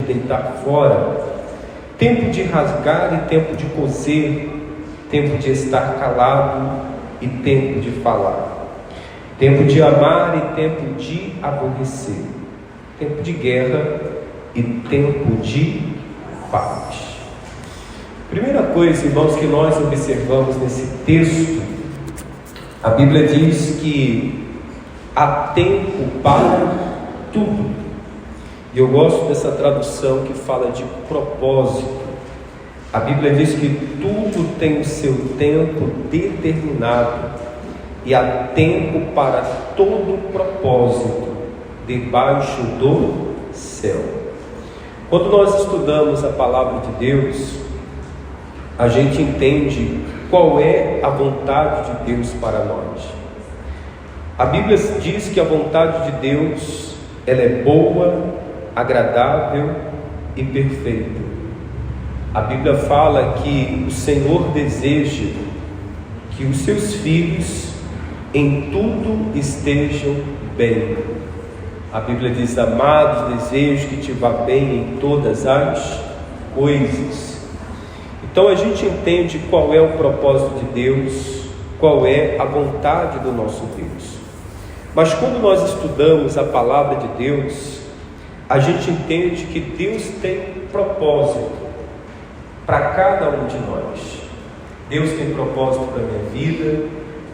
deitar fora, tempo de rasgar e tempo de coser, tempo de estar calado e tempo de falar, tempo de amar e tempo de aborrecer, tempo de guerra e tempo de paz. Primeira coisa, irmãos, que nós observamos nesse texto, a Bíblia diz que há tempo para tudo. E eu gosto dessa tradução que fala de propósito. A Bíblia diz que tudo tem o seu tempo determinado e há tempo para todo propósito debaixo do céu. Quando nós estudamos a palavra de Deus, a gente entende qual é a vontade de Deus para nós. A Bíblia diz que a vontade de Deus, ela é boa, agradável e perfeita. A Bíblia fala que o Senhor deseja que os seus filhos em tudo estejam bem. A Bíblia diz: amados, desejo que te vá bem em todas as coisas. Então a gente entende qual é o propósito de Deus, qual é a vontade do nosso Deus. Mas quando nós estudamos a palavra de Deus, a gente entende que Deus tem propósito para cada um de nós. Deus tem propósito para a minha vida,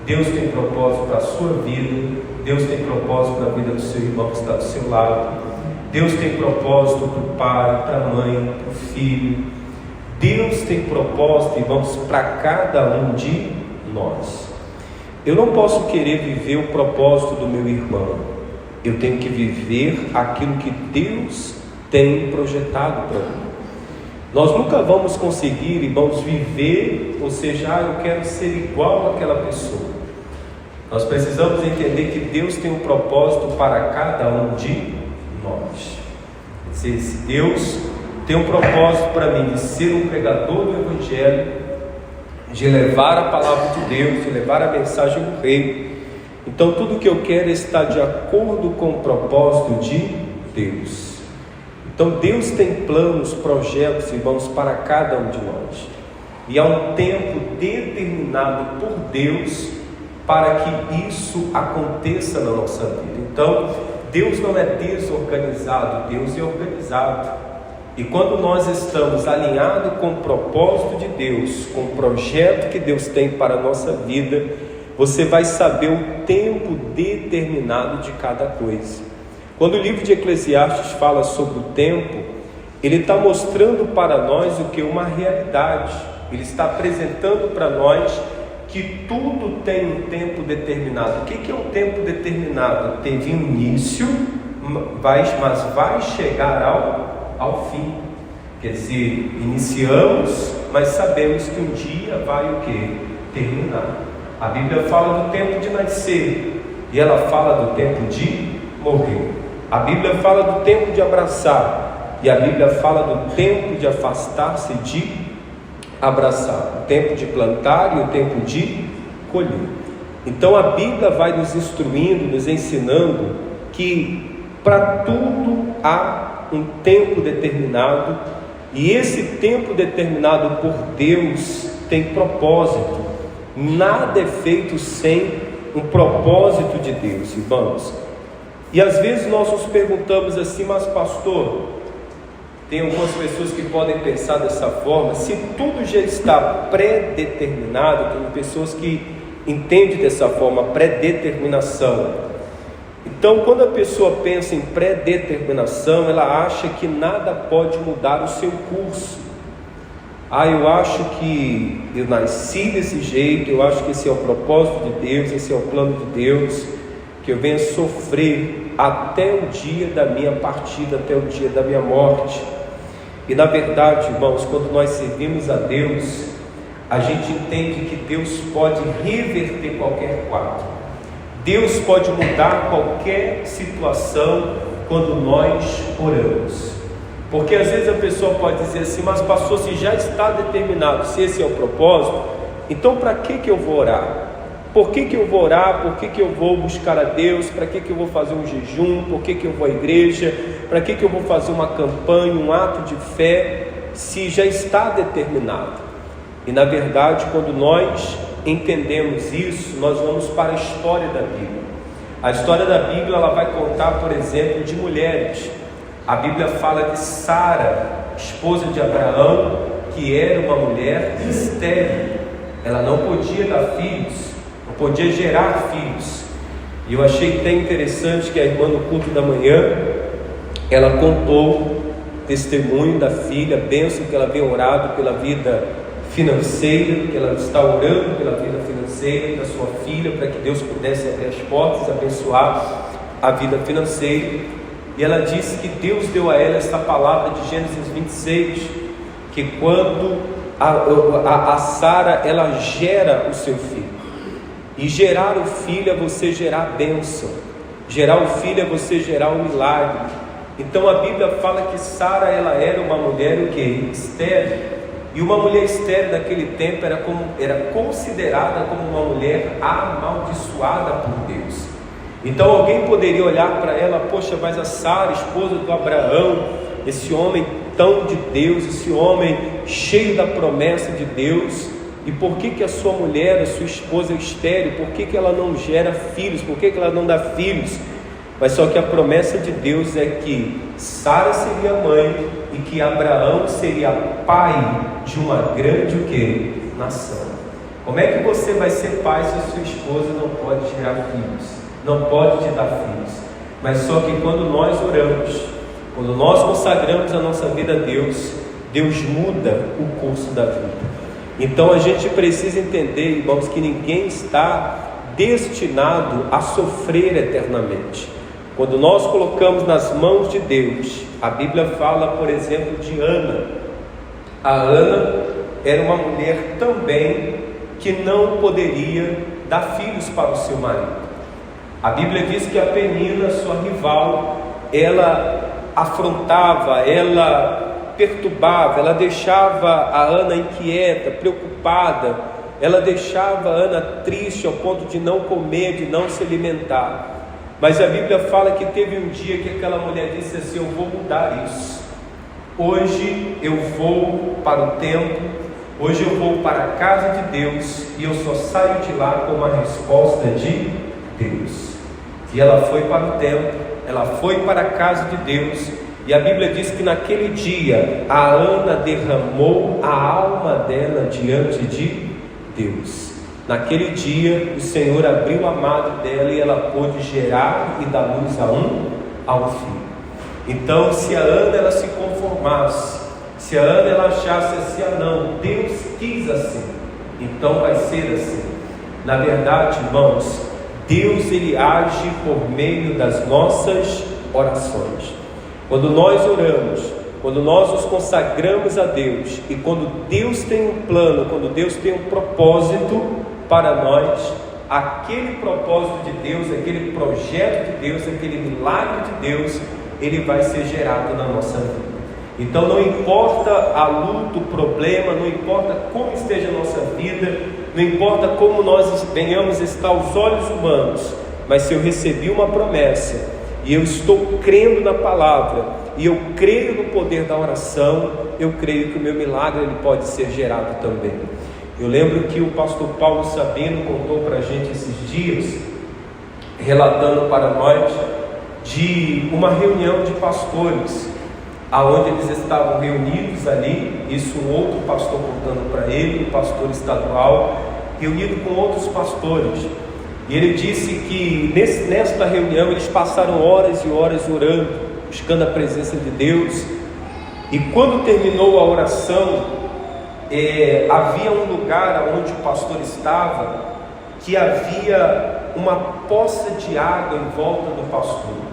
Deus tem propósito para a sua vida, Deus tem propósito para a vida do seu irmão que está do seu lado, Deus tem propósito para o pai, para a mãe, para o filho. Deus tem propósito, irmãos, para cada um de nós. Eu não posso querer viver o propósito do meu irmão. Eu tenho que viver aquilo que Deus tem projetado para mim. Nós nunca vamos conseguir, irmãos, viver, ou seja, eu quero ser igual àquela pessoa. Nós precisamos entender que Deus tem um propósito para cada um de nós. Se Deus tem um propósito para mim de ser um pregador do Evangelho, de levar a palavra de Deus, de levar a mensagem do Rei, então tudo que eu quero é estar de acordo com o propósito de Deus. Então Deus tem planos, projetos, irmãos, para cada um de nós, e há um tempo determinado por Deus para que isso aconteça na nossa vida. Então Deus não é desorganizado, Deus é organizado. E quando nós estamos alinhados com o propósito de Deus, com o projeto que Deus tem para a nossa vida, você vai saber o tempo determinado de cada coisa. Quando o livro de Eclesiastes fala sobre o tempo, ele está mostrando para nós o que? Uma realidade. Ele está apresentando para nós que tudo tem um tempo determinado. O que é um tempo determinado? Teve um início, mas vai chegar ao fim. Quer dizer, iniciamos, mas sabemos que um dia vai o quê? Terminar. A Bíblia fala do tempo de nascer e ela fala do tempo de morrer. A Bíblia fala do tempo de abraçar e a Bíblia fala do tempo de afastar-se de abraçar, o tempo de plantar e o tempo de colher. Então a Bíblia vai nos instruindo, nos ensinando que para tudo há um tempo determinado, e esse tempo determinado por Deus tem propósito. Nada é feito sem um propósito de Deus, irmãos. E às vezes nós nos perguntamos assim: mas pastor, tem algumas pessoas que podem pensar dessa forma, se tudo já está pré-determinado, tem pessoas que entendem dessa forma, pré-determinação. Então, quando a pessoa pensa em pré-determinação, ela acha que nada pode mudar o seu curso. Eu acho que eu nasci desse jeito, eu acho que esse é o propósito de Deus, esse é o plano de Deus, que eu venha sofrer até o dia da minha partida, até o dia da minha morte. E na verdade, irmãos, quando nós servimos a Deus, a gente entende que Deus pode reverter qualquer quadro. Deus pode mudar qualquer situação quando nós oramos. Porque às vezes a pessoa pode dizer assim: mas pastor, se já está determinado, se esse é o propósito, então para que eu vou orar? Por que eu vou orar? Por que eu vou buscar a Deus? Para que eu vou fazer um jejum? Por que eu vou à igreja? Para que eu vou fazer uma campanha, um ato de fé, se já está determinado? E na verdade, quando nós entendemos isso, nós vamos para a história da Bíblia. A história da Bíblia, ela vai contar, por exemplo, de mulheres. A Bíblia fala de Sara, esposa de Abraão, que era uma mulher estéril. Ela não podia dar filhos, não podia gerar filhos. E eu achei até interessante que a irmã no culto da manhã, ela contou o testemunho da filha, bênção que ela vem orado pela vida financeira, que ela está orando pela vida financeira da sua filha, para que Deus pudesse abrir as portas, abençoar a vida financeira. E ela disse que Deus deu a ela esta palavra de Gênesis 26, que quando a Sara, ela gera o seu filho, e gerar o filho é você gerar a bênção, gerar o filho é você gerar o milagre. Então a Bíblia fala que Sara, ela era uma mulher o quê? Estéril. E uma mulher estéril naquele tempo era considerada como uma mulher amaldiçoada por Deus. Então alguém poderia olhar para ela: poxa, mas a Sara, esposa do Abraão, esse homem tão de Deus, esse homem cheio da promessa de Deus, e por que a sua mulher, a sua esposa é estéril? Por que ela não gera filhos? Por que ela não dá filhos? Mas só que a promessa de Deus é que Sara seria mãe e que Abraão seria pai de uma grande o quê? Nação. Como é que você vai ser pai se a sua esposa não pode gerar filhos? Não pode te dar filhos? Mas só que quando nós oramos, quando nós consagramos a nossa vida a Deus, Deus muda o curso da vida. Então a gente precisa entender, irmãos, que ninguém está destinado a sofrer eternamente. Quando nós colocamos nas mãos de Deus, a Bíblia fala, por exemplo, de Ana. A Ana era uma mulher também que não poderia dar filhos para o seu marido. A Bíblia diz que a Penina, sua rival, ela afrontava, ela perturbava, ela deixava a Ana inquieta, preocupada, ela deixava a Ana triste ao ponto de não comer, de não se alimentar. Mas a Bíblia fala que teve um dia que aquela mulher disse assim: eu vou mudar isso. Hoje eu vou para o templo, hoje eu vou para a casa de Deus, e eu só saio de lá com uma resposta de Deus. E ela foi para o templo, ela foi para a casa de Deus, e a Bíblia diz que naquele dia a Ana derramou a alma dela diante de Deus. Naquele dia o Senhor abriu a madre dela e ela pôde gerar e dar luz a um filho. Então, se a Ana ela se conformasse, se a Ana ela achasse assim: não, Deus quis assim, então vai ser assim. Na verdade, irmãos, Deus ele age por meio das nossas orações. Quando nós oramos, quando nós nos consagramos a Deus, e quando Deus tem um plano, quando Deus tem um propósito para nós, aquele propósito de Deus, aquele projeto de Deus, aquele milagre de Deus, ele vai ser gerado na nossa vida. Então não importa a luta, o problema, não importa como esteja a nossa vida, não importa como nós venhamos estar aos olhos humanos, mas se eu recebi uma promessa, e eu estou crendo na palavra, e eu creio no poder da oração, eu creio que o meu milagre ele pode ser gerado também. Eu lembro que o pastor Paulo Sabino contou para a gente esses dias, relatando para nós, de uma reunião de pastores, aonde eles estavam reunidos ali, isso um outro pastor contando para ele, um pastor estadual, reunido com outros pastores, e ele disse que nesta reunião eles passaram horas e horas orando, buscando a presença de Deus, e quando terminou a oração, havia um lugar onde o pastor estava, que havia uma poça de água em volta do pastor,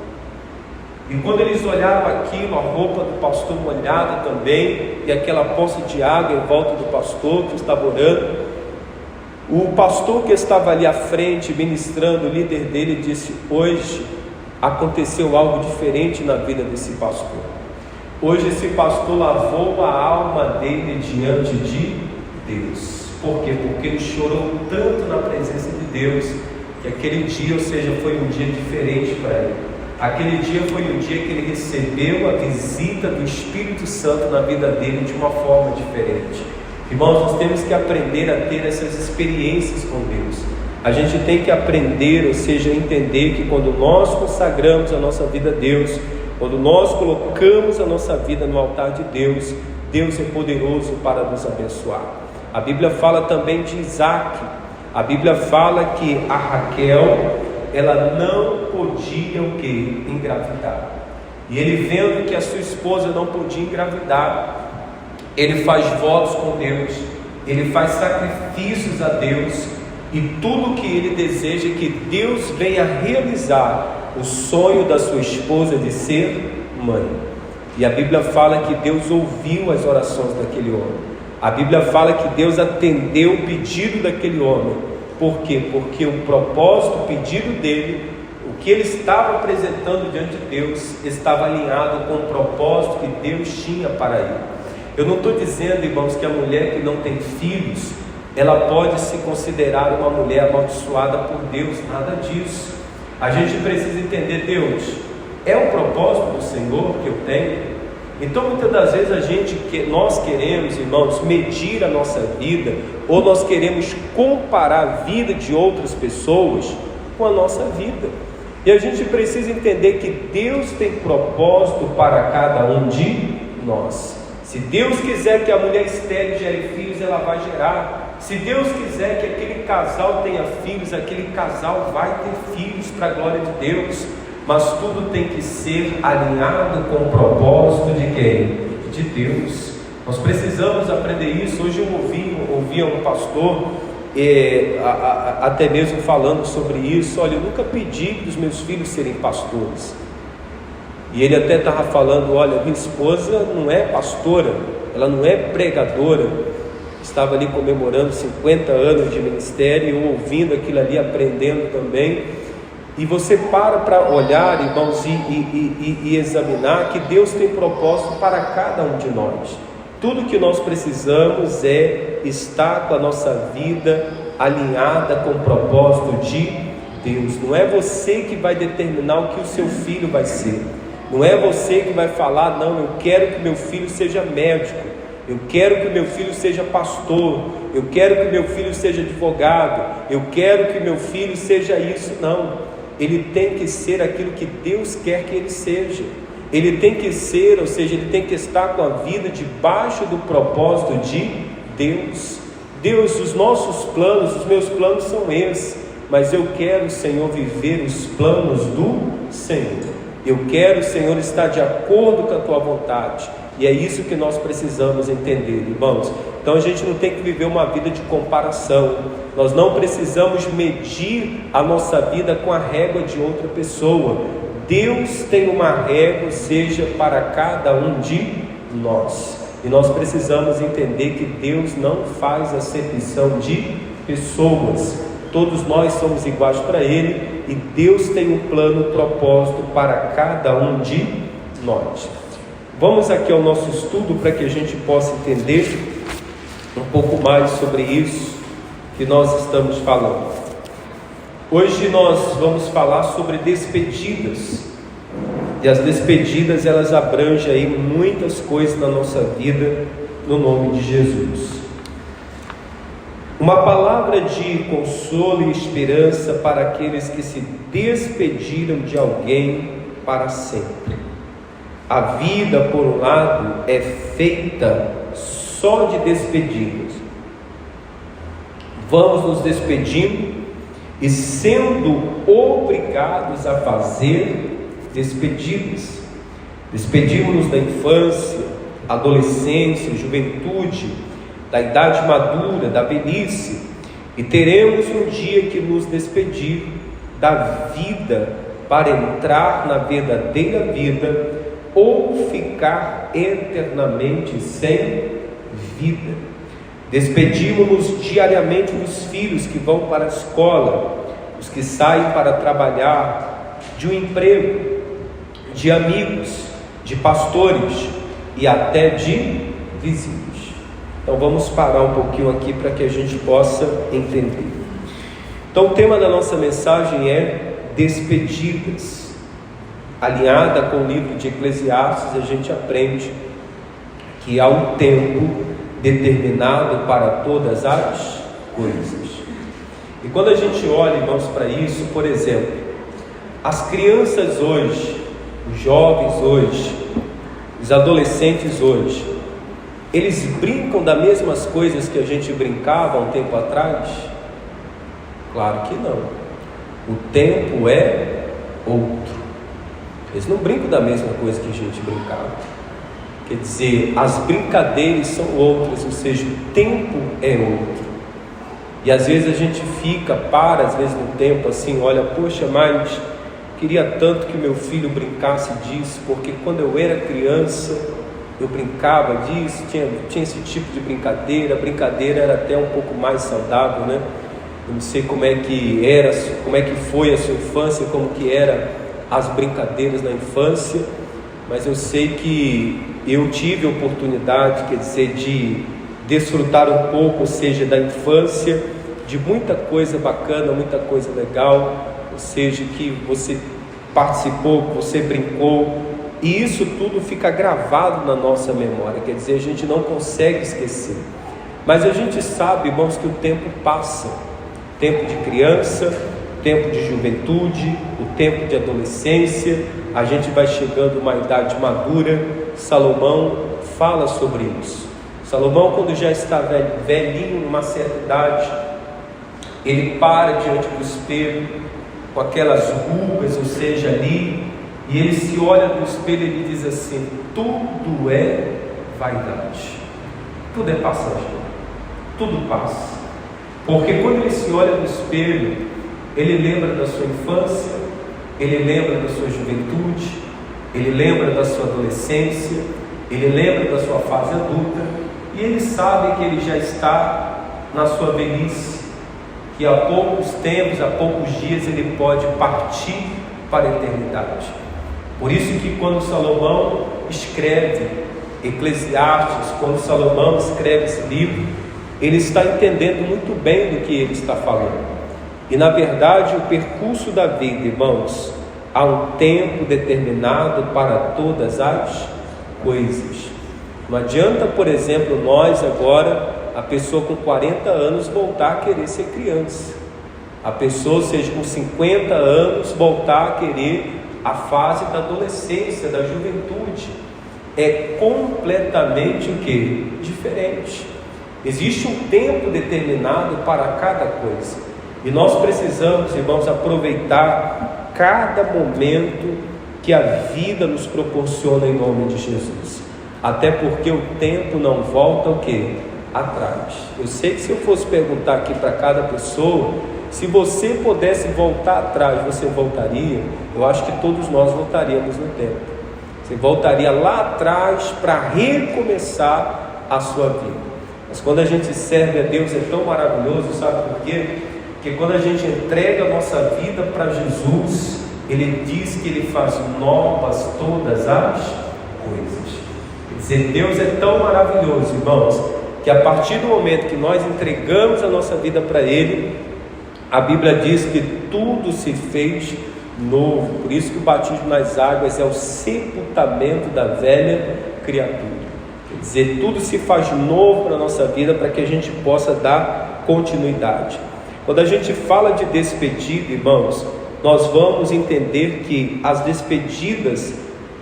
e quando eles olhavam aquilo, a roupa do pastor molhada também, e aquela poça de água em volta do pastor que estava orando, o pastor que estava ali à frente ministrando, o líder dele, disse: hoje aconteceu algo diferente na vida desse pastor. Hoje esse pastor lavou a alma dele diante de Deus. Por quê? Porque ele chorou tanto na presença de Deus, que aquele dia, ou seja, foi um dia diferente para ele. Aquele dia foi um dia que ele recebeu a visita do Espírito Santo na vida dele de uma forma diferente. Irmãos, nós temos que aprender a ter essas experiências com Deus. A gente tem que aprender, ou seja, entender que quando nós consagramos a nossa vida a Deus, quando nós colocamos a nossa vida no altar de Deus, Deus é poderoso para nos abençoar. A Bíblia fala também de Isaac. A Bíblia fala que a Raquel, ela não podia o quê? Engravidar. E ele, vendo que a sua esposa não podia engravidar, ele faz votos com Deus, ele faz sacrifícios a Deus, e tudo que ele deseja é que Deus venha realizar o sonho da sua esposa de ser mãe. E a Bíblia fala que Deus ouviu as orações daquele homem. A Bíblia fala que Deus atendeu o pedido daquele homem. Por quê? Porque o propósito, o pedido dele, o que ele estava apresentando diante de Deus, estava alinhado com o propósito que Deus tinha para ele. Eu não estou dizendo, irmãos, que a mulher que não tem filhos, ela pode se considerar uma mulher amaldiçoada por Deus, nada disso. A gente precisa entender, Deus, é o propósito do Senhor que eu tenho? Então muitas das vezes nós queremos, irmãos, medir a nossa vida, ou nós queremos comparar a vida de outras pessoas com a nossa vida. E a gente precisa entender que Deus tem propósito para cada um de nós. Se Deus quiser que a mulher estéril gere filhos, ela vai gerar. Se Deus quiser que aquele casal tenha filhos, aquele casal vai ter filhos para a glória de Deus. Mas tudo tem que ser alinhado com o propósito de quem? De Deus. Nós precisamos aprender isso. Hoje eu ouvia um pastor, até mesmo falando sobre isso. Olha, eu nunca pedi para os meus filhos serem pastores. E ele até estava falando, olha, minha esposa não é pastora, ela não é pregadora. Estava ali comemorando 50 anos de ministério, eu ouvindo aquilo ali, aprendendo também. E você para olhar, irmãos, e examinar que Deus tem propósito para cada um de nós. Tudo que nós precisamos é estar com a nossa vida alinhada com o propósito de Deus. Não é você que vai determinar o que o seu filho vai ser. Não é você que vai falar, não, eu quero que meu filho seja médico, eu quero que meu filho seja pastor, eu quero que meu filho seja advogado, eu quero que meu filho seja isso. Não, ele tem que ser aquilo que Deus quer que ele seja. Ele tem que ser, ou seja, ele tem que estar com a vida debaixo do propósito de Deus. Deus, os nossos planos, os meus planos são esses, mas eu quero, Senhor, viver os planos do Senhor. Eu quero, Senhor, estar de acordo com a Tua vontade. E é isso que nós precisamos entender, irmãos. Então a gente não tem que viver uma vida de comparação. Nós não precisamos medir a nossa vida com a régua de outra pessoa. Deus tem uma régua, seja para cada um de nós. E nós precisamos entender que Deus não faz acepção de pessoas. Todos nós somos iguais para Ele, e Deus tem um plano, um propósito para cada um de nós. Vamos aqui ao nosso estudo para que a gente possa entender um pouco mais sobre isso que nós estamos falando. Hoje nós vamos falar sobre despedidas. E as despedidas, elas abrangem aí muitas coisas na nossa vida, no nome de Jesus. Uma palavra de consolo e esperança para aqueles que se despediram de alguém para sempre. A vida, por um lado, é feita só de despedidas. Vamos nos despedindo e sendo obrigados a fazer despedidas. Despedimos-nos da infância, adolescência, juventude, da idade madura, da velhice, e teremos um dia que nos despedir da vida para entrar na verdadeira vida ou ficar eternamente sem vida. Despedimos-nos diariamente dos filhos que vão para a escola, os que saem para trabalhar, de um emprego, de amigos, de pastores e até de vizinhos. Então vamos parar um pouquinho aqui para que a gente possa entender. Então Então o tema da nossa mensagem é despedidas. Alinhada com o livro de Eclesiastes, a gente aprende que há um tempo determinado para todas as coisas. E quando a gente olha, irmãos, para isso, por exemplo, as crianças hoje, os jovens hoje, os adolescentes hoje, eles brincam das mesmas coisas que a gente brincava há um tempo atrás? Claro que não. O tempo é outro. Eles não brincam da mesma coisa que a gente brincava. Quer dizer, as brincadeiras são outras, ou seja, o tempo é outro. E às vezes a gente às vezes no tempo assim, olha, poxa, mas queria tanto que meu filho brincasse disso, porque quando eu era criança, eu brincava disso, tinha esse tipo de brincadeira, a brincadeira era até um pouco mais saudável, né? Eu não sei como é que foi a sua infância, como que eram as brincadeiras na infância, mas eu sei que eu tive a oportunidade, quer dizer, de desfrutar um pouco, ou seja, da infância, de muita coisa bacana, muita coisa legal, ou seja, que você participou, que você brincou, e isso tudo fica gravado na nossa memória, quer dizer, a gente não consegue esquecer. Mas a gente sabe, irmãos, que o tempo passa, tempo de criança, tempo de juventude, o tempo de adolescência, a gente vai chegando a uma idade madura. Salomão fala sobre isso. Salomão, quando já está velhinho, numa certa idade, ele para diante do espelho, com aquelas rugas, ou seja, ali, e ele se olha no espelho e ele diz assim: tudo é vaidade, tudo é passageiro, tudo passa. Porque quando ele se olha no espelho, ele lembra da sua infância, ele lembra da sua juventude, ele lembra da sua adolescência, ele lembra da sua fase adulta, e ele sabe que ele já está na sua velhice, que há poucos tempos, há poucos dias ele pode partir para a eternidade. Por isso que quando Salomão escreve Eclesiastes, quando Salomão escreve esse livro, ele está entendendo muito bem do que ele está falando. E na verdade o percurso da vida, irmãos, há um tempo determinado para todas as coisas. Não adianta, por exemplo, nós agora, a pessoa com 40 anos voltar a querer ser criança, a pessoa, ou seja, com 50 anos voltar a querer a fase da adolescência, da juventude. É completamente o que? Diferente. Existe um tempo determinado para cada coisa, e nós precisamos, irmãos, aproveitar cada momento que a vida nos proporciona em nome de Jesus, até porque o tempo não volta o quê? Atrás. Eu sei que se eu fosse perguntar aqui para cada pessoa, se você pudesse voltar atrás, você voltaria? Eu acho que todos nós voltaríamos no tempo. Você voltaria lá atrás para recomeçar a sua vida. Mas quando a gente serve a Deus é tão maravilhoso, sabe por quê? Porque quando a gente entrega a nossa vida para Jesus, Ele diz que Ele faz novas todas as coisas. Quer dizer, Deus é tão maravilhoso, irmãos, que a partir do momento que nós entregamos a nossa vida para Ele, a Bíblia diz que tudo se fez novo. Por isso que o batismo nas águas é o sepultamento da velha criatura. Quer dizer, tudo se faz novo para a nossa vida, para que a gente possa dar continuidade. Quando a gente fala de despedida, irmãos, nós vamos entender que as despedidas,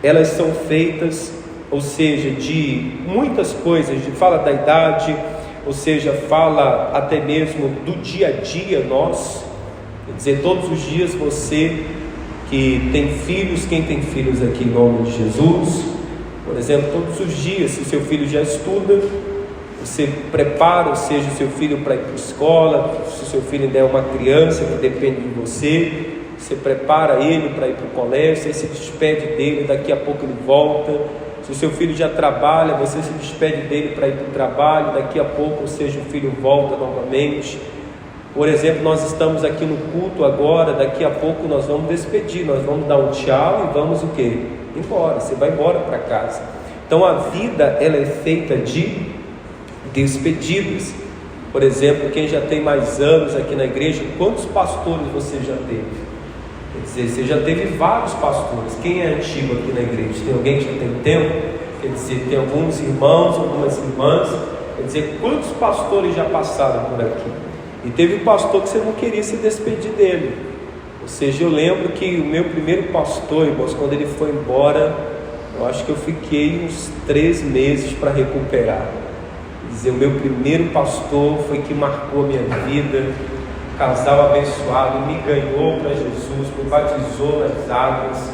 elas são feitas, ou seja, de muitas coisas, fala da idade, ou seja, fala até mesmo do dia a dia nosso. Quer dizer, todos os dias você que tem filhos, quem tem filhos aqui em nome de Jesus, por exemplo, todos os dias, se o seu filho já estuda, você prepara, ou seja, o seu filho para ir para a escola. Se o seu filho ainda é uma criança que depende de você, você prepara ele para ir para o colégio, você se despede dele, daqui a pouco ele volta. Se o seu filho já trabalha, você se despede dele para ir para o trabalho, daqui a pouco, ou seja, o filho volta novamente. Por exemplo, nós estamos aqui no culto agora, daqui a pouco nós vamos despedir, nós vamos dar um tchau e vamos o quê? Embora, você vai embora para casa. Então a vida, ela é feita de despedidas. Por exemplo, quem já tem mais anos aqui na igreja, quantos pastores você já teve? Quer dizer, você já teve vários pastores. Quem é antigo aqui na igreja? Tem alguém que já tem tempo? Quer dizer, tem alguns irmãos, algumas irmãs. Quer dizer, quantos pastores já passaram por aqui? E teve um pastor que você não queria se despedir dele. Ou seja, eu lembro que o meu primeiro pastor, irmãos, quando ele foi embora, eu acho que eu fiquei uns 3 meses para recuperar. Quer dizer, o meu primeiro pastor foi que marcou a minha vida. Casal abençoado, me ganhou para Jesus, me batizou nas águas,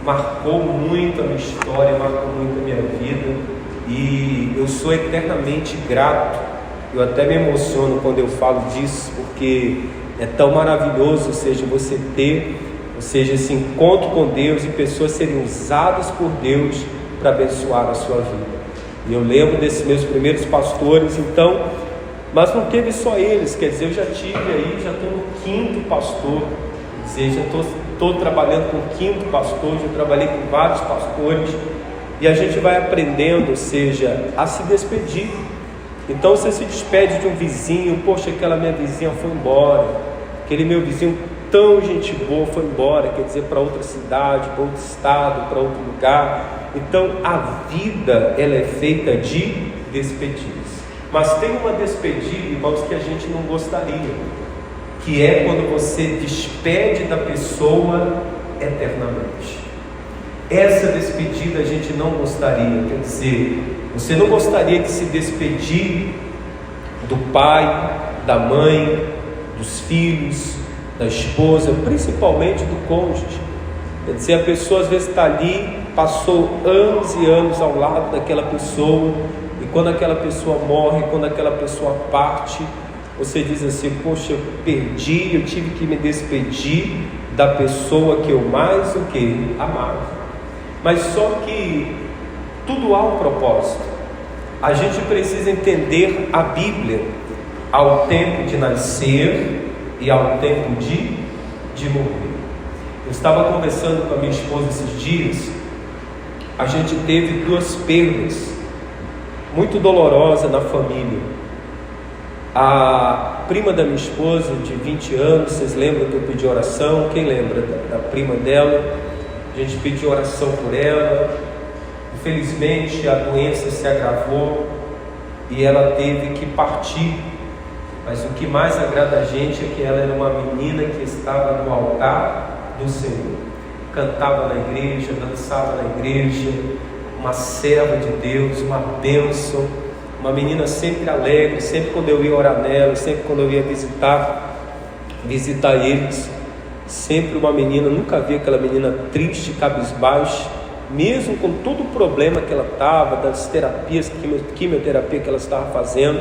marcou muito a minha história, marcou muito a minha vida, e eu sou eternamente grato. Eu até me emociono quando eu falo disso, porque é tão maravilhoso, ou seja, você ter, ou seja, esse encontro com Deus e pessoas serem usadas por Deus para abençoar a sua vida. E eu lembro desses meus primeiros pastores, então. Mas não teve só eles, quer dizer, eu já tive aí, já estou no 5º pastor, quer dizer, já estou trabalhando com o 5º pastor, já trabalhei com vários pastores, e a gente vai aprendendo, ou seja, a se despedir. Então você se despede de um vizinho, poxa, aquela minha vizinha foi embora, aquele meu vizinho tão gente boa foi embora, quer dizer, para outra cidade, para outro estado, para outro lugar. Então a vida, ela é feita de despedidas. Mas tem uma despedida, irmãos, que a gente não gostaria, que é quando você despede da pessoa eternamente. Essa despedida a gente não gostaria, quer dizer, você não gostaria de se despedir do pai, da mãe, dos filhos, da esposa, principalmente do cônjuge. Quer dizer, a pessoa às vezes está ali, passou anos e anos ao lado daquela pessoa, e quando aquela pessoa morre, quando aquela pessoa parte, você diz assim, poxa, eu perdi, eu tive que me despedir da pessoa que eu mais amava. Mas só que tudo há um propósito. A gente precisa entender a Bíblia ao tempo de nascer e ao tempo de morrer. Eu estava conversando com a minha esposa esses dias. A gente teve 2 perdas muito dolorosa na família. A prima da minha esposa, de 20 anos, vocês lembram que eu pedi oração? Quem lembra da prima dela? A gente pediu oração por ela. Infelizmente a doença se agravou e ela teve que partir. Mas o que mais agrada a gente é que ela era uma menina que estava no altar do Senhor, cantava na igreja, dançava na igreja, uma serva de Deus, uma bênção, uma menina sempre alegre. Sempre quando eu ia orar nela, sempre quando eu ia visitar eles, sempre uma menina, nunca vi aquela menina triste, cabisbaixa, mesmo com todo o problema que ela estava, das terapias, quimioterapia que ela estava fazendo,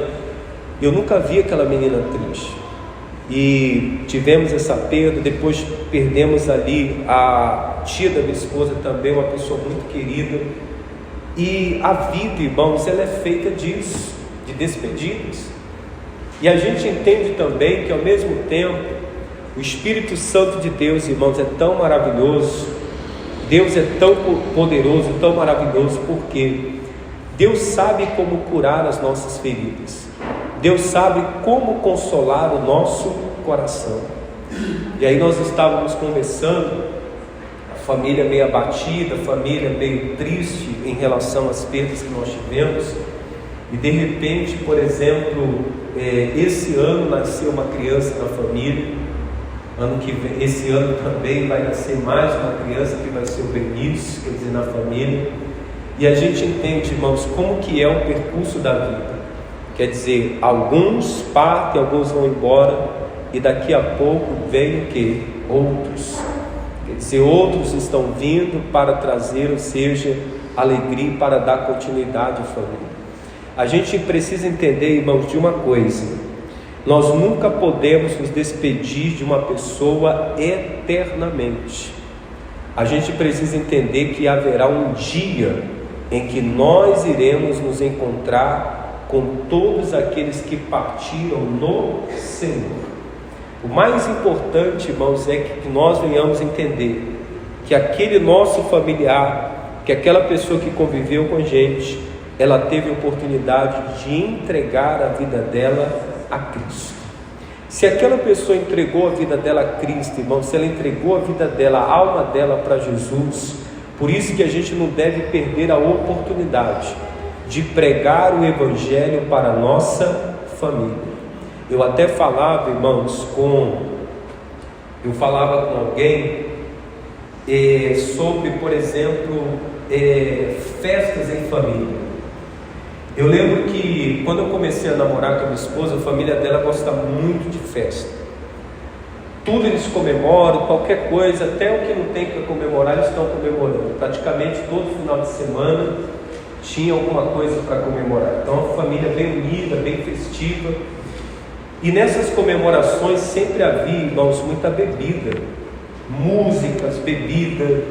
eu nunca vi aquela menina triste. E tivemos essa perda. Depois perdemos ali a tia da minha esposa também, uma pessoa muito querida. E a vida, irmãos, ela é feita disso, de despedidas. E a gente entende também que ao mesmo tempo o Espírito Santo de Deus, irmãos, é tão maravilhoso. Deus é tão poderoso, tão maravilhoso, porque Deus sabe como curar as nossas feridas. Deus sabe como consolar o nosso coração. E aí nós estávamos conversando, a família meio abatida, a família meio triste em relação às perdas que nós tivemos. E de repente, por exemplo, esse ano nasceu uma criança na família. Esse ano também vai nascer mais uma criança, que vai ser o Benício, quer dizer, na família. E a gente entende, irmãos, como que é o percurso da vida. Quer dizer, alguns partem, alguns vão embora, e daqui a pouco vem o quê? Outros. Quer dizer, outros estão vindo para trazer, ou seja, alegria, para dar continuidade à família. A gente precisa entender, irmãos, de uma coisa: nós nunca podemos nos despedir de uma pessoa eternamente. A gente precisa entender que haverá um dia em que nós iremos nos encontrar com todos aqueles que partiram no Senhor. O mais importante, irmãos, é que nós venhamos entender que aquele nosso familiar, que aquela pessoa que conviveu com a gente, ela teve a oportunidade de entregar a vida dela a Cristo. Se aquela pessoa entregou a vida dela a Cristo, irmão, se ela entregou a vida dela, a alma dela para Jesus, por isso que a gente não deve perder a oportunidade de pregar o Evangelho para a nossa família. Eu até falava, irmãos, eu falava com alguém sobre, por exemplo, festas em família. Eu lembro que quando eu comecei a namorar com a minha esposa, a família dela gosta muito de festa. Tudo eles comemoram, qualquer coisa, até o que não tem para comemorar, eles estão comemorando. Praticamente todo final de semana tinha alguma coisa para comemorar. Então, uma família bem unida, bem festiva. E nessas comemorações sempre havia, irmãos, muita bebida, músicas, bebida.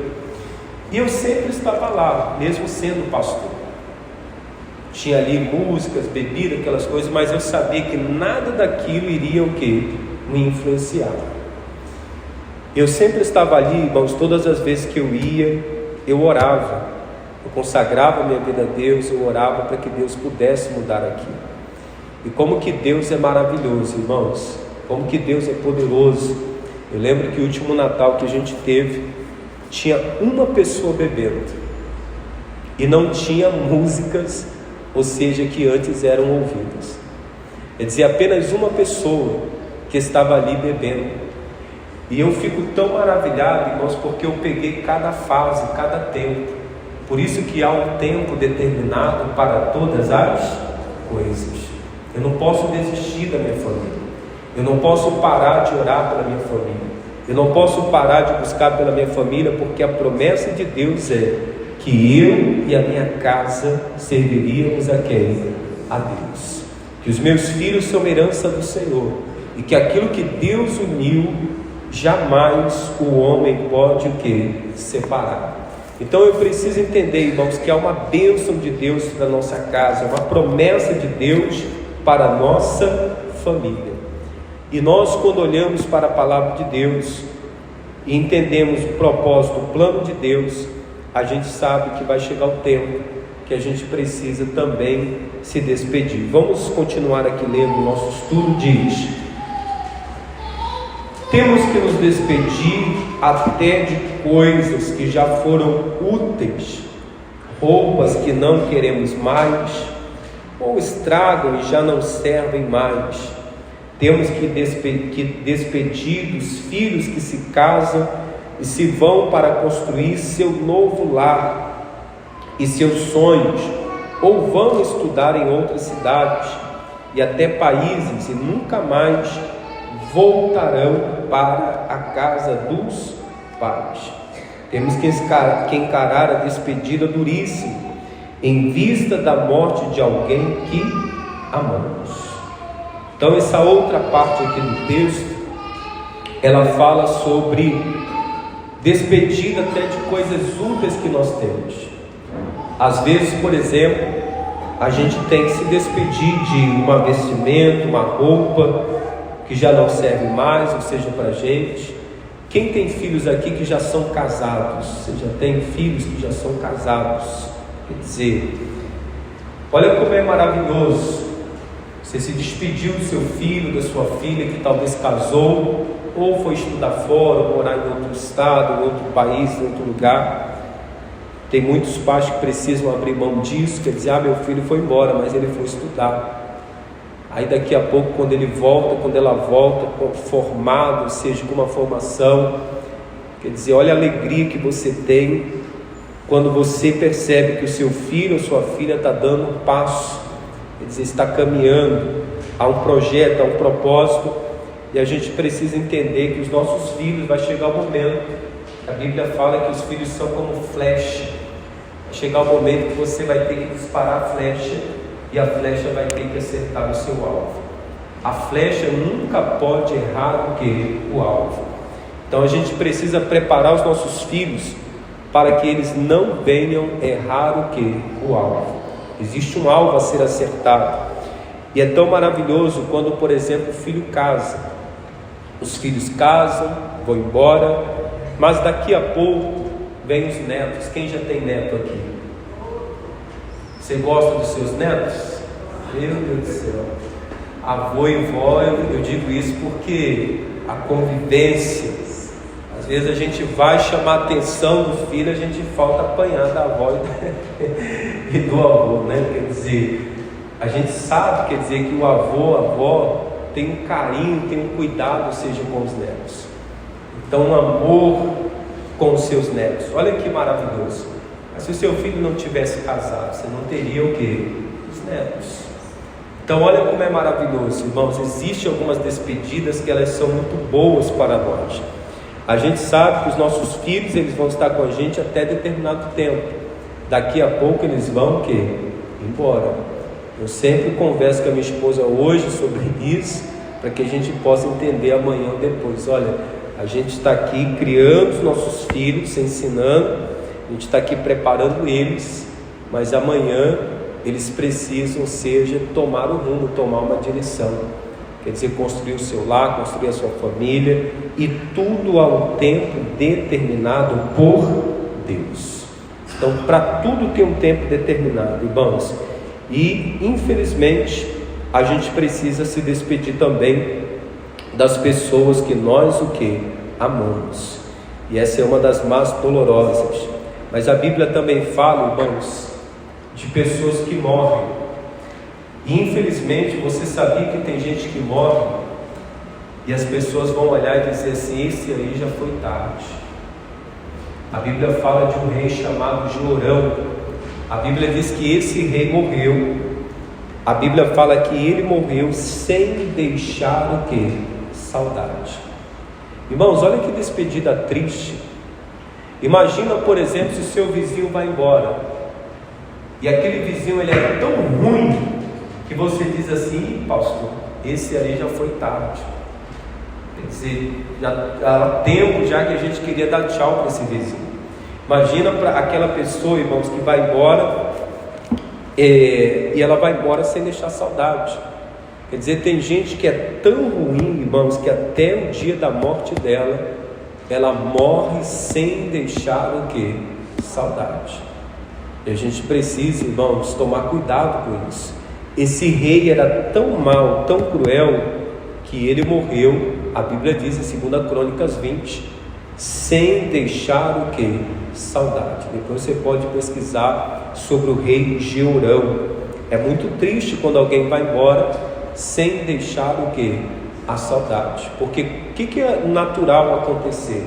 E eu sempre estava lá, mesmo sendo pastor. Tinha ali músicas, bebida, aquelas coisas, mas eu sabia que nada daquilo iria o quê? Me influenciar. Eu sempre estava ali, irmãos, todas as vezes que eu ia, eu orava. Eu consagrava minha vida a Deus, eu orava para que Deus pudesse mudar aquilo. E como que Deus é maravilhoso, irmãos. Como que Deus é poderoso. Eu lembro que o último Natal que a gente teve, tinha uma pessoa bebendo. E não tinha músicas, ou seja, que antes eram ouvidas. Quer dizer, apenas uma pessoa que estava ali bebendo. E eu fico tão maravilhado, irmãos, porque eu peguei cada fase, cada tempo. Por isso que há um tempo determinado para todas as coisas. Eu não posso desistir da minha família. Eu não posso parar de orar pela minha família. Eu não posso parar de buscar pela minha família, porque a promessa de Deus é que eu e a minha casa serviríamos a quem? A Deus. Que os meus filhos são herança do Senhor, e que aquilo que Deus uniu, jamais o homem pode o que? Separar. Então eu preciso entender, irmãos, que há uma bênção de Deus na nossa casa, uma promessa de Deus para a nossa família. E nós, quando olhamos para a palavra de Deus e entendemos o propósito, o plano de Deus, a gente sabe que vai chegar o tempo que a gente precisa também se despedir. Vamos continuar aqui lendo o nosso estudo. Diz: temos que nos despedir até de coisas que já foram úteis, roupas que não queremos mais, ou estragam e já não servem mais. Temos que despedir dos filhos que se casam e se vão para construir seu novo lar e seus sonhos, ou vão estudar em outras cidades e até países, e nunca mais voltarão para a casa dos pais. Temos que encarar a despedida duríssima, em vista da morte de alguém que amamos. Então, essa outra parte aqui do texto, ela fala sobre despedida até de coisas úteis que nós temos. Às vezes, por exemplo, a gente tem que se despedir de uma vestimenta, uma roupa que já não serve mais, ou seja, para a gente. Quem tem filhos aqui que já são casados? Você já tem filhos que já são casados? Quer dizer, olha como é maravilhoso. Você se despediu do seu filho, da sua filha que talvez casou, ou foi estudar fora, ou morar em outro estado, em outro país, em outro lugar. Tem muitos pais que precisam abrir mão disso, quer dizer, meu filho foi embora, mas ele foi estudar. Aí daqui a pouco, quando ela volta formado, ou seja, com uma formação, quer dizer, olha a alegria que você tem quando você percebe que o seu filho ou sua filha está dando um passo, quer dizer, está caminhando a um projeto, a um propósito. E a gente precisa entender que os nossos filhos, vai chegar o momento, a Bíblia fala que os filhos são como flecha. Vai chegar o momento que você vai ter que disparar a flecha, e a flecha vai ter que acertar o seu alvo. A flecha nunca pode errar o alvo. Então a gente precisa preparar os nossos filhos para que eles não venham errar o alvo. Existe um alvo a ser acertado. E é tão maravilhoso quando, por exemplo, o filho casa. Os filhos casam, vão embora, mas daqui a pouco vem os netos. Quem já tem neto aqui? Você gosta dos seus netos? Meu Deus do céu. Avô e vó, eu digo isso porque a convivência, às vezes a gente vai chamar a atenção do filho, a gente falta apanhar da avó e do avô, né? Quer dizer, a gente sabe, quer dizer, que o avô, a avó tem um carinho, tem um cuidado, seja com os netos. Então, um amor com os seus netos. Olha que maravilhoso. Mas se o seu filho não tivesse casado, você não teria o quê? Os netos. Então, olha como é maravilhoso, irmãos. Existem algumas despedidas que elas são muito boas para nós. A gente sabe que os nossos filhos, eles vão estar com a gente até determinado tempo. Daqui a pouco eles vão o quê? Embora. Eu sempre converso com a minha esposa hoje sobre isso, para que a gente possa entender amanhã ou depois. Olha, a gente está aqui criando os nossos filhos, ensinando, a gente está aqui preparando eles, mas amanhã eles precisam, tomar o rumo, tomar uma direção. Quer dizer, construir o seu lar, construir a sua família, e tudo a um tempo determinado por Deus. Então, para tudo tem um tempo determinado, irmãos. E, infelizmente, a gente precisa se despedir também das pessoas que nós amamos. E essa é uma das mais dolorosas. Mas a Bíblia também fala, irmãos, de pessoas que morrem. E, infelizmente, você sabia que tem gente que morre e as pessoas vão olhar e dizer assim: esse aí já foi tarde. A Bíblia fala de um rei chamado Jorão. A Bíblia diz que esse rei morreu. A Bíblia fala que ele morreu sem deixar o quê? Saudade. Irmãos, olha que despedida triste. Imagina, por exemplo, se o seu vizinho vai embora e aquele vizinho ele é tão ruim que você diz assim: pastor, esse aí já foi tarde. Quer dizer, já há tempo já que a gente queria dar tchau para esse vizinho. Imagina para aquela pessoa, irmãos, que vai embora e ela vai embora sem deixar saudade. Quer dizer, tem gente que é tão ruim, irmãos, que até o dia da morte dela, ela morre sem deixar o quê? Saudade. E a gente precisa, irmãos, tomar cuidado com isso. Esse rei era tão mau, tão cruel, que ele morreu, a Bíblia diz em 2 Crônicas 20, sem deixar o quê? Saudade. Depois você pode pesquisar sobre o rei Jorão. É muito triste quando alguém vai embora sem deixar o quê? A saudade. Porque o que é natural acontecer?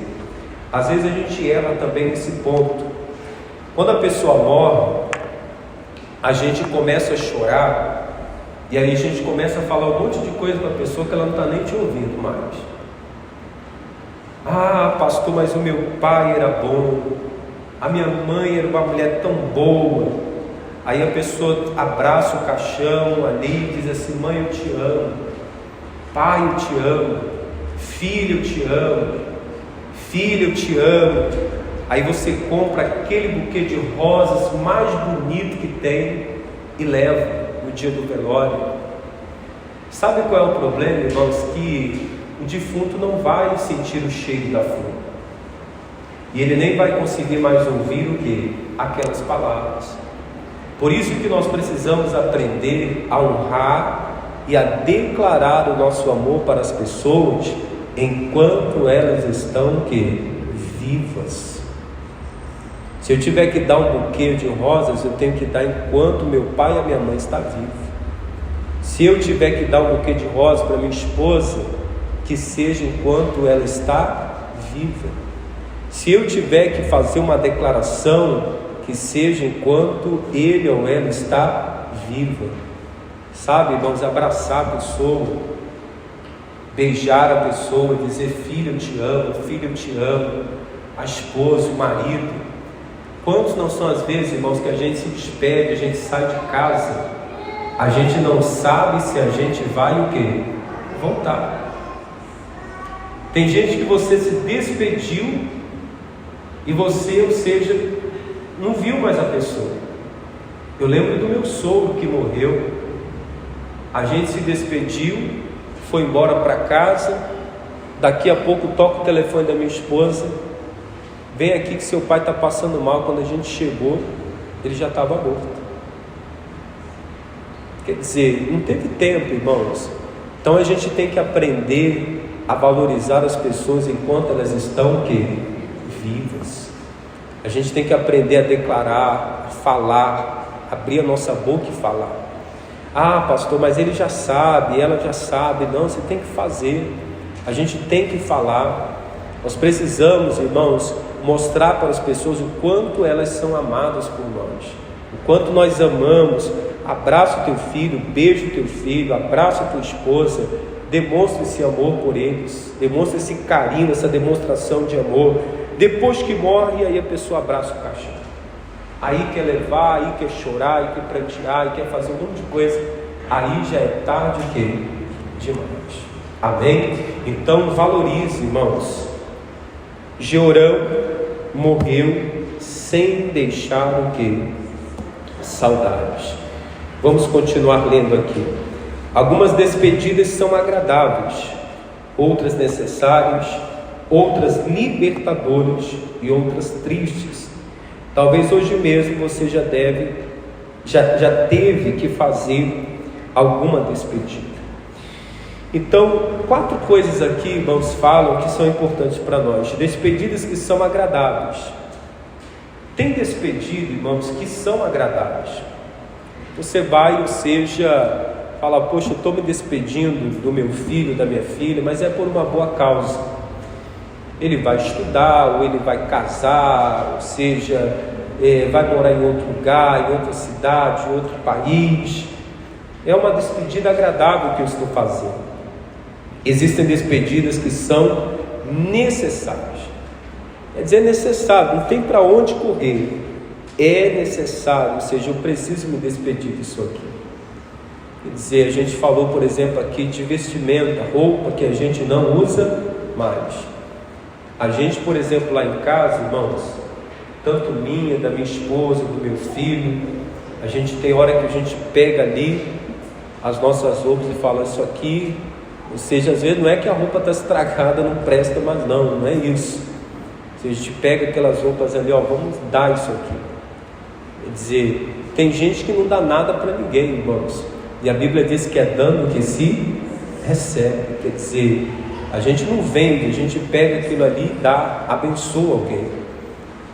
Às vezes a gente erra também nesse ponto. Quando a pessoa morre, a gente começa a chorar, e aí a gente começa a falar um monte de coisa para a pessoa que ela não está nem te ouvindo mais. Ah, pastor, mas o meu pai era bom, a minha mãe era uma mulher tão boa. Aí a pessoa abraça o caixão ali e diz assim: mãe, eu te amo, pai, eu te amo, filho, eu te amo, filho, eu te amo. Aí você compra aquele buquê de rosas mais bonito que tem e leva no dia do velório. Sabe qual é o problema, irmãos? Que o defunto não vai sentir o cheiro da flor, e ele nem vai conseguir mais ouvir o que? Aquelas palavras. Por isso que nós precisamos aprender a honrar e a declarar o nosso amor para as pessoas enquanto elas estão que? Vivas. Se eu tiver que dar um buquê de rosas, eu tenho que dar enquanto meu pai e a minha mãe estão vivos. Se eu tiver que dar um buquê de rosas para minha esposa, que seja enquanto ela está viva. Se eu tiver que fazer uma declaração, que seja enquanto ele ou ela está viva. Sabe, irmãos, abraçar a pessoa, beijar a pessoa, dizer: filho, eu te amo, filho, eu te amo, a esposa, o marido. Quantos não são as vezes, irmãos, que a gente se despede, a gente sai de casa, a gente não sabe se a gente vai o quê? Voltar. Tem gente que você se despediu e você, ou seja, não viu mais a pessoa. Eu lembro do meu sogro que morreu. A gente se despediu, foi embora para casa. Daqui a pouco toca o telefone da minha esposa: vem aqui que seu pai está passando mal. Quando a gente chegou, ele já estava morto. Quer dizer, não teve tempo, irmãos, Então a gente tem que aprender a valorizar as pessoas enquanto elas estão vivas. A gente tem que aprender a declarar, a falar, abrir a nossa boca e falar. Ah, pastor, mas ele já sabe, ela já sabe. Não, você tem que fazer. A gente tem que falar. Nós precisamos, irmãos, mostrar para as pessoas o quanto elas são amadas por nós, o quanto nós amamos. Abraça o teu filho, beija o teu filho, abraça a tua esposa, demonstra esse amor por eles, demonstra esse carinho, essa demonstração de amor. Depois que morre, aí a pessoa abraça o caixão, aí quer levar, aí quer chorar, aí quer prantear, aí quer fazer um monte de coisa. Aí já é tarde demais. Amém? Então valorize, irmãos. Jeorão morreu sem deixar saudades. Vamos continuar lendo aqui. Algumas despedidas são agradáveis, outras necessárias, outras libertadoras e outras tristes. Talvez hoje mesmo você já teve que fazer alguma despedida. Então, 4 coisas aqui, irmãos, falam que são importantes para nós. Despedidas que são agradáveis. Tem despedida, irmãos, que são agradáveis. Você vai, ou seja, fala, poxa, eu estou me despedindo do meu filho, da minha filha, mas é por uma boa causa. Ele vai estudar, ou ele vai casar, ou seja, vai morar em outro lugar, em outra cidade, em outro país. É uma despedida agradável que eu estou fazendo. Existem despedidas que são necessárias. Quer dizer, é necessário, não tem para onde correr. É necessário, ou seja, eu preciso me despedir disso aqui. Quer dizer, a gente falou, por exemplo, aqui de vestimenta, roupa que a gente não usa mais. A gente, por exemplo, lá em casa, irmãos, tanto minha, da minha esposa, do meu filho, a gente tem hora que a gente pega ali as nossas roupas e fala, isso aqui, ou seja, às vezes não é que a roupa está estragada, não presta mais, não é isso. Ou seja, a gente pega aquelas roupas ali, vamos dar isso aqui. Quer dizer, tem gente que não dá nada para ninguém, irmãos, e a Bíblia diz que é dando que se recebe. Quer dizer, a gente não vende, a gente pega aquilo ali e dá, abençoa alguém.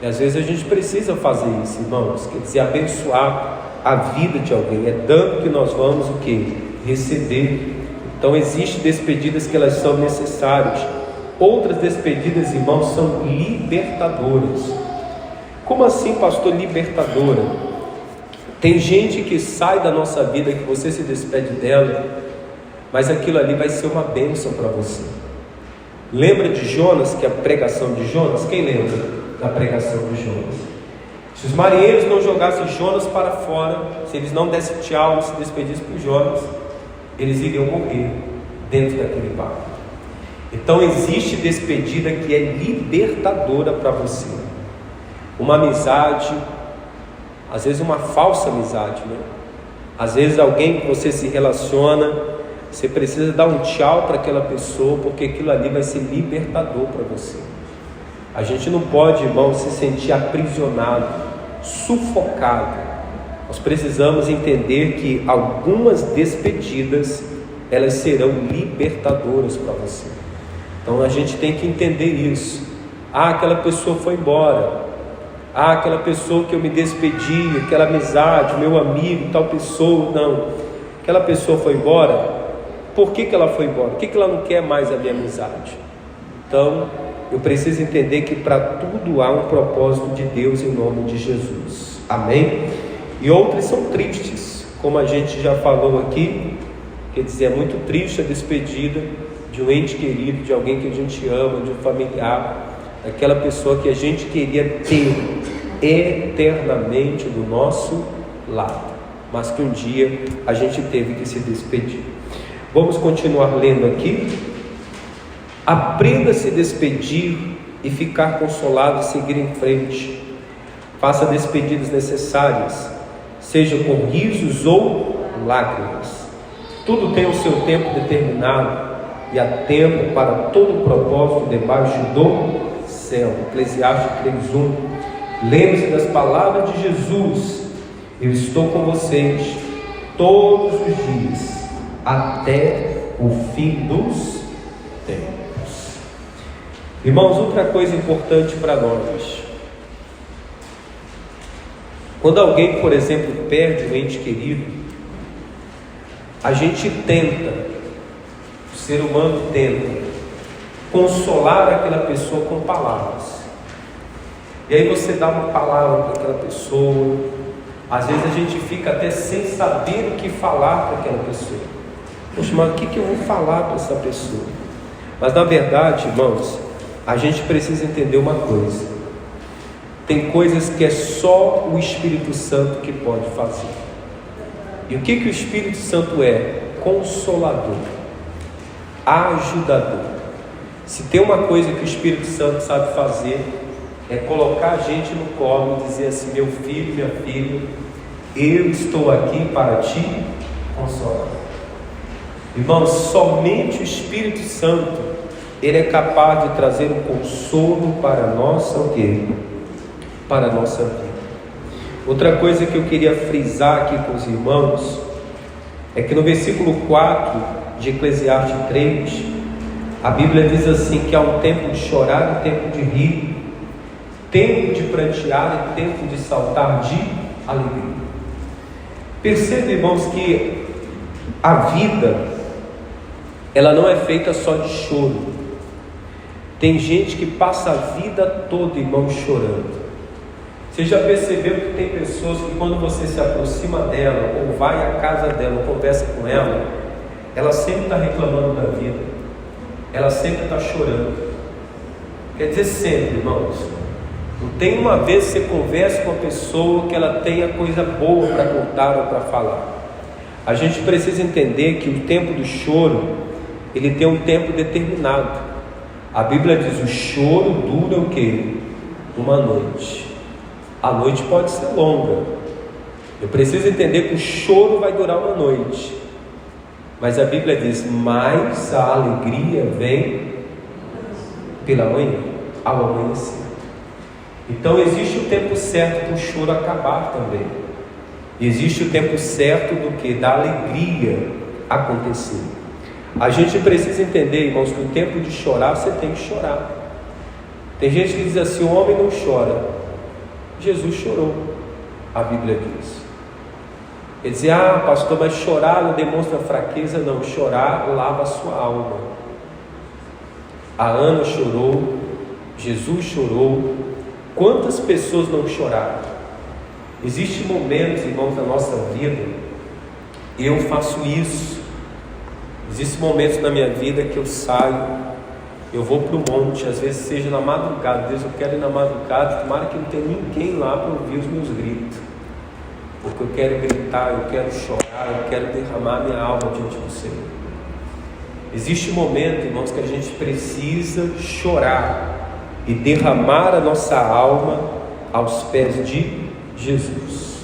E às vezes a gente precisa fazer isso, irmãos, quer dizer, abençoar a vida de alguém. É dando que nós vamos receber. Então existem despedidas que elas são necessárias. Outras despedidas, irmãos, são libertadoras. Como assim, pastor, libertadora? Tem gente que sai da nossa vida, que você se despede dela, mas aquilo ali vai ser uma bênção para você. Lembra de Jonas, que é a pregação de Jonas? Quem lembra da pregação de Jonas? Se os marinheiros não jogassem Jonas para fora, se eles não dessem tchau, não se despedissem por Jonas, eles iriam morrer dentro daquele barco. Então existe despedida que é libertadora para você. Uma amizade, às vezes uma falsa amizade, né? Às vezes alguém que você se relaciona, você precisa dar um tchau para aquela pessoa, porque aquilo ali vai ser libertador para você. A gente não pode, irmão, se sentir aprisionado, sufocado. Nós precisamos entender que algumas despedidas, elas serão libertadoras para você. Então a gente tem que entender isso. Aquela pessoa foi embora. Aquela pessoa que eu me despedi, aquela amizade, meu amigo, tal pessoa, não. Aquela pessoa foi embora. Por que ela foi embora? Por que ela não quer mais a minha amizade? Então, eu preciso entender que para tudo há um propósito de Deus em nome de Jesus. Amém? E outras são tristes, como a gente já falou aqui. Quer dizer, é muito triste a despedida de um ente querido, de alguém que a gente ama, de um familiar, daquela pessoa que a gente queria ter eternamente do nosso lado, mas que um dia a gente teve que se despedir. Vamos continuar lendo aqui. Aprenda a se despedir e ficar consolado e seguir em frente. Faça despedidas necessárias, seja com risos ou lágrimas. Tudo tem o seu tempo determinado, e há tempo para todo propósito debaixo do céu. Eclesiastes 3:1. Lembre-se das palavras de Jesus: eu estou com vocês todos os dias, até o fim dos tempos. Irmãos, outra coisa importante para nós. Quando alguém, por exemplo, perde um ente querido, a gente tenta, o ser humano tenta, consolar aquela pessoa com palavras. E aí você dá uma palavra para aquela pessoa. Às vezes a gente fica até sem saber o que falar para aquela pessoa. Poxa, mas o que eu vou falar para essa pessoa? Mas na verdade, irmãos, a gente precisa entender uma coisa. Tem coisas que é só o Espírito Santo que pode fazer. E o que o Espírito Santo é? Consolador, ajudador. Se tem uma coisa que o Espírito Santo sabe fazer, é colocar a gente no colo e dizer assim: meu filho, minha filha, eu estou aqui para te consolar. Irmãos, somente o Espírito Santo, ele é capaz de trazer um consolo para a nossa, o quê? Para a nossa vida. Outra coisa que eu queria frisar aqui com os irmãos, é que no versículo 4 de Eclesiastes 3, a Bíblia diz assim, que há um tempo de chorar e tempo de rir, tempo de prantear e tempo de saltar de alegria. Perceba, irmãos, que a vida, ela não é feita só de choro. Tem gente que passa a vida toda, irmão, chorando. Você já percebeu que tem pessoas que quando você se aproxima dela, ou vai à casa dela, ou conversa com ela, ela sempre está reclamando da vida, ela sempre está chorando. Quer dizer, sempre, irmãos. Não tem uma vez que você conversa com uma pessoa que ela tenha coisa boa para contar ou para falar. A gente precisa entender que o tempo do choro, ele tem um tempo determinado. A Bíblia diz: o choro dura o quê? Uma noite. A noite pode ser longa. Eu preciso entender que o choro vai durar uma noite. Mas a Bíblia diz: mas a alegria vem pela manhã, ao amanhecer. Então existe o tempo certo para o choro acabar também. Existe o tempo certo do que? Da alegria acontecer. A gente precisa entender, irmãos, que o tempo de chorar, você tem que chorar. Tem gente que diz assim: o homem não chora. Jesus chorou, a Bíblia diz. Ele diz: ah, pastor, mas chorar não demonstra fraqueza. Não, chorar lava a sua alma. A Ana chorou, Jesus chorou. Quantas pessoas não choraram? Existem momentos, irmãos, na nossa vida, eu faço isso. Existem momentos na minha vida que eu saio, eu vou para o monte, às vezes seja na madrugada. Deus, eu quero ir na madrugada, tomara que não tenha ninguém lá para ouvir os meus gritos, porque eu quero gritar, eu quero chorar, eu quero derramar minha alma diante do Senhor. Existe um momento, irmãos, que a gente precisa chorar e derramar a nossa alma aos pés de Jesus.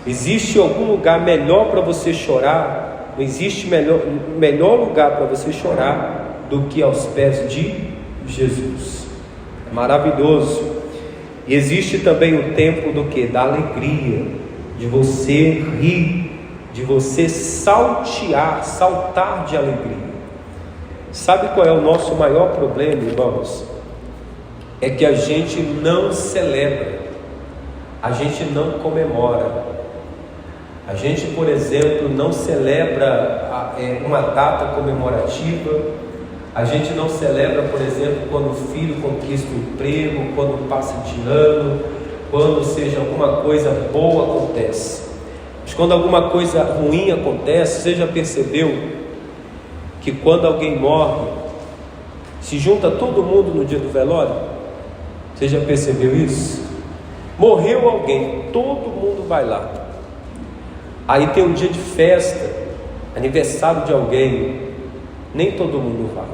Existe algum lugar melhor para você chorar? Não existe melhor lugar para você chorar do que aos pés de Jesus. É maravilhoso. E existe também o tempo do que? Da alegria, de você rir, de você saltar de alegria. Sabe qual é o nosso maior problema, irmãos? É que a gente não celebra, a gente não comemora. A gente, por exemplo, não celebra uma data comemorativa. A gente não celebra, por exemplo, quando o filho conquista o emprego, quando passa de ano, quando seja alguma coisa boa acontece. Mas quando alguma coisa ruim acontece, você já percebeu que quando alguém morre, se junta todo mundo no dia do velório? Você já percebeu isso? Morreu alguém, todo mundo vai lá. Aí tem um dia de festa, aniversário de alguém, nem todo mundo vai.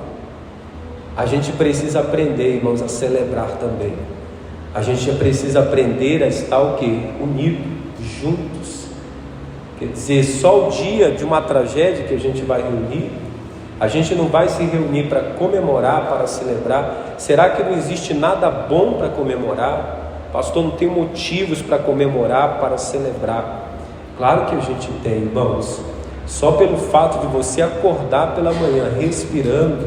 A gente precisa aprender, irmãos, a celebrar também. A gente precisa aprender a estar o quê? Unido, juntos. Quer dizer, só o dia de uma tragédia que a gente vai reunir. A gente não vai se reunir para comemorar, para celebrar. Será que não existe nada bom para comemorar? Pastor, não tem motivos para comemorar, para celebrar. Claro que a gente tem, irmãos. Só pelo fato de você acordar pela manhã respirando,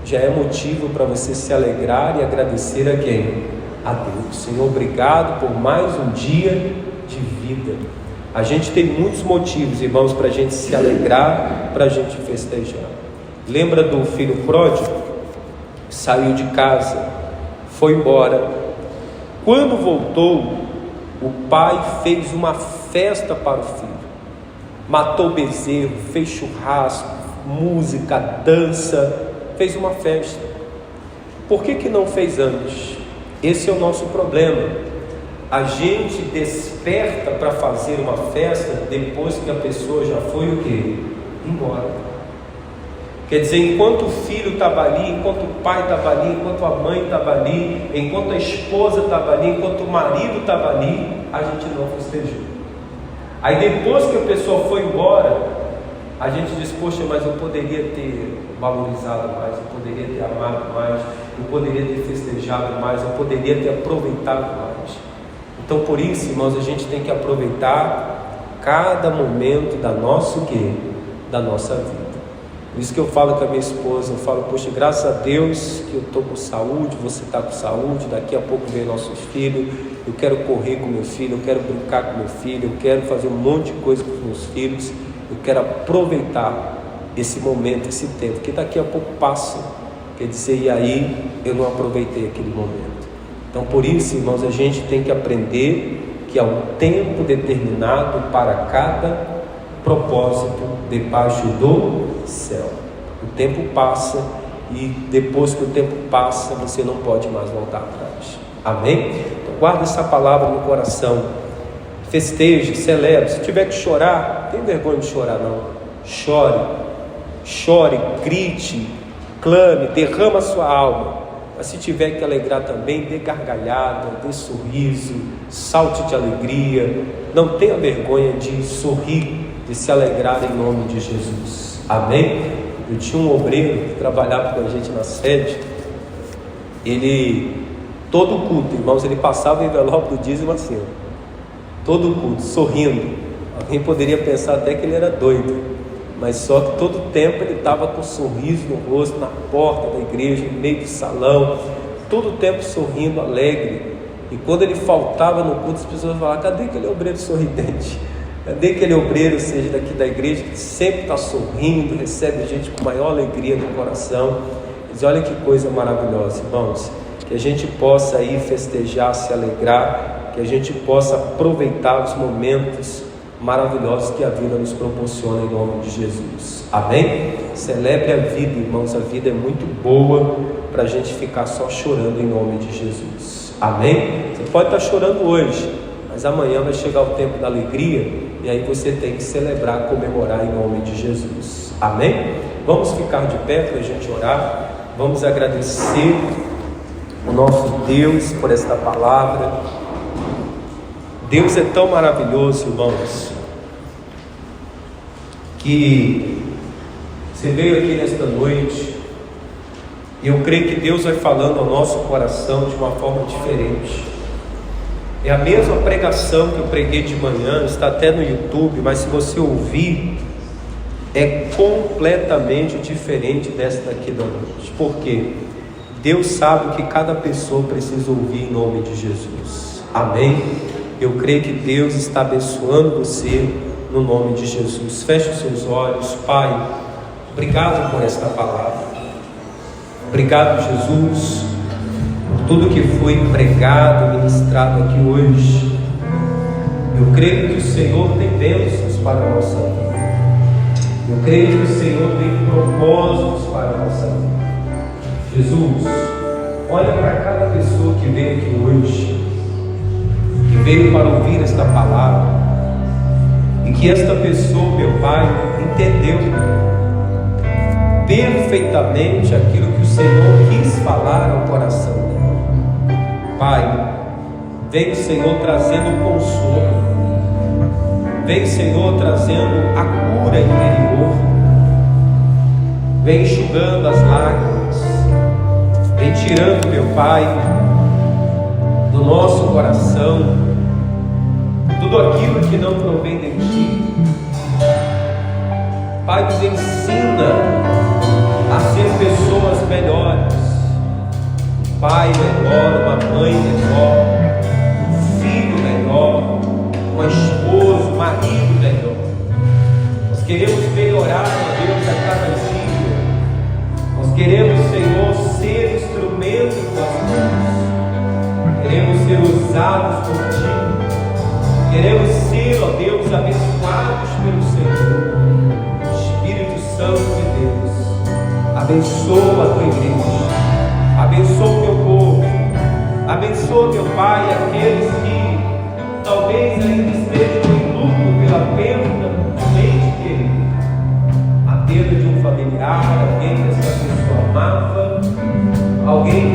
já é motivo para você se alegrar e agradecer a quem? A Deus. Senhor, obrigado por mais um dia de vida. A gente tem muitos motivos, irmãos, para a gente se alegrar, para a gente festejar. Lembra do filho pródigo? Saiu de casa, foi embora. Quando voltou, o pai fez uma festa para o filho. Matou bezerro, fez churrasco, música, dança, fez uma festa. Por que não fez antes? Esse é o nosso problema. A gente desperta para fazer uma festa depois que a pessoa já foi o quê? Embora. Quer dizer, enquanto o filho estava ali, enquanto o pai estava ali, enquanto a mãe estava ali, enquanto a esposa estava ali, enquanto o marido estava ali, a gente não festejou. Aí depois que a pessoa foi embora, a gente diz, poxa, mas eu poderia ter valorizado mais, eu poderia ter amado mais, eu poderia ter festejado mais, eu poderia ter aproveitado mais. Então por isso, irmãos, a gente tem que aproveitar cada momento da nossa vida. Por isso que eu falo com a minha esposa, eu falo, poxa, graças a Deus que eu estou com saúde, você está com saúde, daqui a pouco vem nossos filhos, eu quero correr com meu filho, eu quero brincar com meu filho, eu quero fazer um monte de coisa com os meus filhos, eu quero aproveitar esse momento, esse tempo, que daqui a pouco passa, quer dizer, e aí eu não aproveitei aquele momento. Então por isso, irmãos, a gente tem que aprender que há um tempo determinado para cada propósito debaixo do céu. O tempo passa e depois que o tempo passa, você não pode mais voltar atrás. Amém? Então, guarda essa palavra no coração. Festeje, celebre. Se tiver que chorar, não tem vergonha de chorar não. Chore, grite, clame, derrama a sua alma. Mas se tiver que alegrar também, dê gargalhada, dê sorriso, salte de alegria. Não tenha vergonha de sorrir, de se alegrar em nome de Jesus. Amém? Eu tinha um obreiro que trabalhava com a gente na sede. Ele, todo culto, irmãos, ele passava o envelope do dízimo assim, todo culto, sorrindo. Alguém poderia pensar até que ele era doido, mas só que todo tempo ele estava com um sorriso no rosto, na porta da igreja, no meio do salão, todo tempo sorrindo, alegre. E quando ele faltava no culto, as pessoas falavam, cadê aquele obreiro sorridente? Cadê aquele obreiro, seja daqui da igreja, que sempre está sorrindo, recebe gente com maior alegria no coração? Diz, olha que coisa maravilhosa, irmãos, que a gente possa aí festejar, se alegrar, que a gente possa aproveitar os momentos maravilhosos que a vida nos proporciona em nome de Jesus. Amém? Celebre a vida, irmãos, a vida é muito boa para a gente ficar só chorando em nome de Jesus. Amém? Você pode estar chorando hoje, mas amanhã vai chegar o tempo da alegria e aí você tem que celebrar, comemorar em nome de Jesus. Amém? Vamos ficar de pé para a gente orar. Vamos agradecer o nosso Deus por esta palavra. Deus é tão maravilhoso, irmãos, que você veio aqui nesta noite e eu creio que Deus vai falando ao nosso coração de uma forma diferente. É a mesma pregação que eu preguei de manhã, está até no YouTube, mas se você ouvir, é completamente diferente desta aqui da noite. Por quê? Deus sabe o que cada pessoa precisa ouvir em nome de Jesus. Amém? Eu creio que Deus está abençoando você no nome de Jesus. Feche os seus olhos. Pai, obrigado por esta palavra. Obrigado, Jesus, por tudo que foi pregado, ministrado aqui hoje. Eu creio que o Senhor tem bênçãos para a nossa vida. Eu creio que o Senhor tem propósitos para a nossa vida. Jesus, olha para cada pessoa que veio aqui hoje, que veio para ouvir esta palavra, e que esta pessoa, meu Pai, entendeu perfeitamente aquilo que o Senhor quis falar ao coração dela. Pai, vem o Senhor trazendo consolo, vem o Senhor trazendo a cura interior, vem enxugando as lágrimas, vem tirando, meu Pai, do nosso coração tudo aquilo que não provém de Ti. Pai, nos ensina a ser pessoas melhores, um pai melhor, uma mãe melhor, um filho melhor, uma esposa, um marido melhor. Nós queremos melhorar, ó Deus, a cada dia. Nós queremos, Senhor, ser instrumento em tuas mãos. Queremos ser usados por Ti. Queremos ser, ó Deus, abençoados pelo Senhor. Espírito Santo de Deus, abençoa a Tua igreja, abençoa o Teu povo, abençoa, Teu Pai, aqueles que talvez ainda estejam em luto pela perda de um ente querido, a perda de um familiar, alguém que essa pessoa amava, alguém